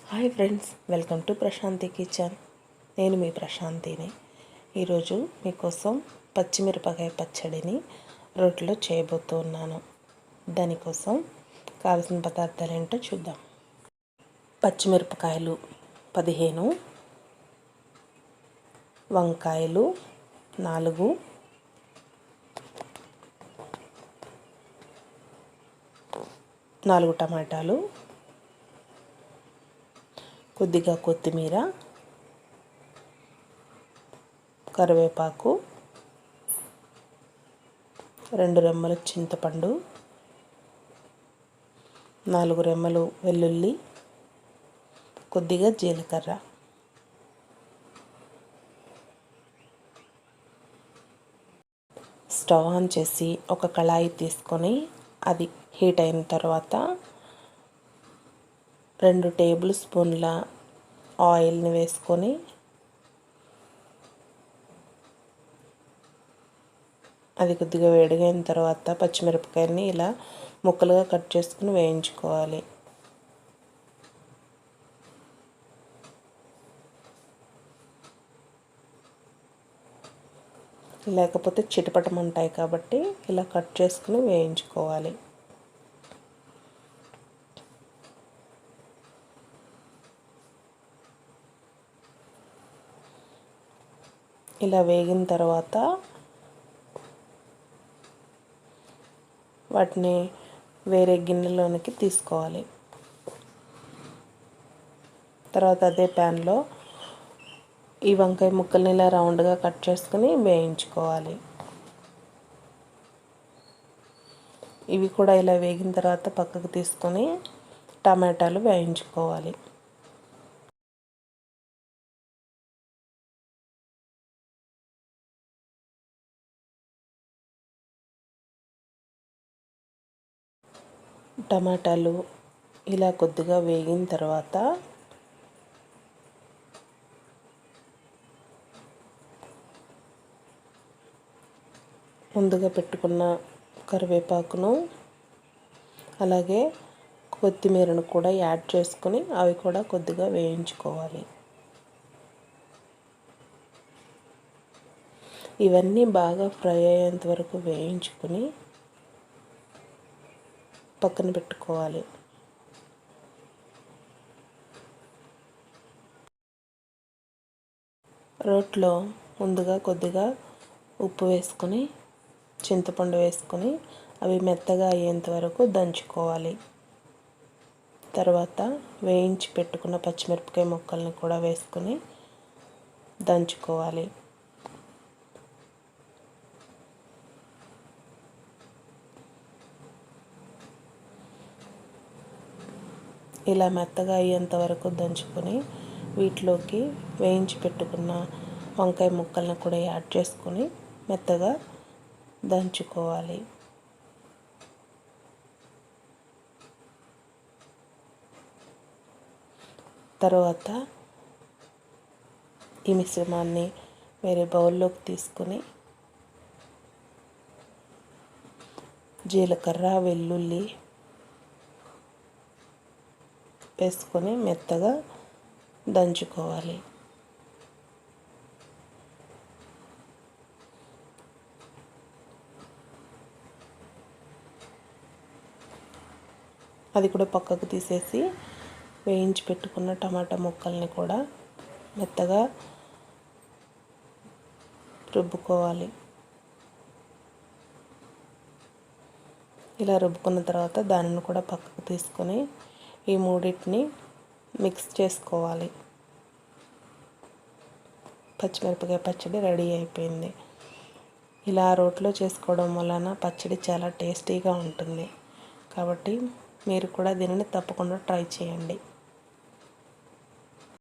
Hi friends, welcome to Prashanti kitchen. నేను మీ ప్రశాంతిని. ఈరోజు మీకోసం పచ్చిమిరపకాయ పచ్చడిని రోట్లో చేయబోతున్నాను. దానికోసం కావాల్సిన పదార్థాలు ఏంటో చూద్దాం. పచ్చిమిరపకాయలు 15, వంకాయలు 4, టమాటాలు, కొద్దిగా కొత్తిమీర, కరివేపాకు, 2 రెమ్మల చింతపండు, 4 రెమ్మలు వెల్లుల్లి, కొద్దిగా జీలకర్ర. స్టవ్ ఆన్ చేసి ఒక కళాయి తీసుకొని అది హీట్ అయిన తర్వాత 2 టేబుల్ స్పూన్ల ఆయిల్ని వేసుకొని అది కొద్దిగా వేడిగైన తర్వాత పచ్చిమిరపకాయలని ఇలా ముక్కలుగా కట్ చేసుకుని వేయించుకోవాలి. లేకపోతే చిటపటమంటాయి కాబట్టి ఇలా కట్ చేసుకుని వేయించుకోవాలి. ఇలా వేగిన తర్వాత వాటిని వేరే గిన్నెలోనికి తీసుకోవాలి. తర్వాత అదే ప్యాన్లో ఈ వంకాయ ముక్కల్ని ఇలా రౌండ్గా కట్ చేసుకుని వేయించుకోవాలి. ఇవి కూడా ఇలా వేగిన తర్వాత పక్కకు తీసుకొని టమాటాలు వేయించుకోవాలి. టమాటాలు ఇలా కొద్దిగా వేగిన తర్వాత ముందుగా పెట్టుకున్న కరివేపాకును అలాగే కొత్తిమీరను కూడా యాడ్ చేసుకొని అవి కూడా కొద్దిగా వేయించుకోవాలి. ఇవన్నీ బాగా ఫ్రై అయ్యేంత వరకు వేయించుకొని పక్కన పెట్టుకోవాలి. రోట్లో ముందుగా కొద్దిగా ఉప్పు వేసుకొని చింతపండు వేసుకొని అవి మెత్తగా అయ్యేంత వరకు దంచుకోవాలి. తర్వాత వేయించి పెట్టుకున్న పచ్చిమిరపకాయ ముక్కల్ని కూడా వేసుకొని దంచుకోవాలి. ఇలా మెత్తగా అయ్యేంత వరకు దంచుకొని వీటిలోకి వేయించి పెట్టుకున్న వంకాయ ముక్కలను కూడా యాడ్ చేసుకొని మెత్తగా దంచుకోవాలి. తర్వాత ఈ మిశ్రమాన్ని వేరే బౌల్లోకి తీసుకొని జీలకర్ర, వెల్లుల్లి వేసుకొని మెత్తగా దంచుకోవాలి. అది కూడా పక్కకు తీసేసి వేయించి పెట్టుకున్న టమాటా ముక్కల్ని కూడా మెత్తగా రుబ్బుకోవాలి. ఇలా రుబ్బుకున్న తర్వాత దానిని కూడా పక్కకు తీసుకొని ఈ మూడింటిని మిక్స్ చేసుకోవాలి. పచ్చిమిరపకాయ పచ్చడి రెడీ అయిపోయింది. ఇలా రోట్లో చేసుకోవడం వలన పచ్చడి చాలా టేస్టీగా ఉంటుంది. కాబట్టి మీరు కూడా దీనిని తప్పకుండా ట్రై చేయండి.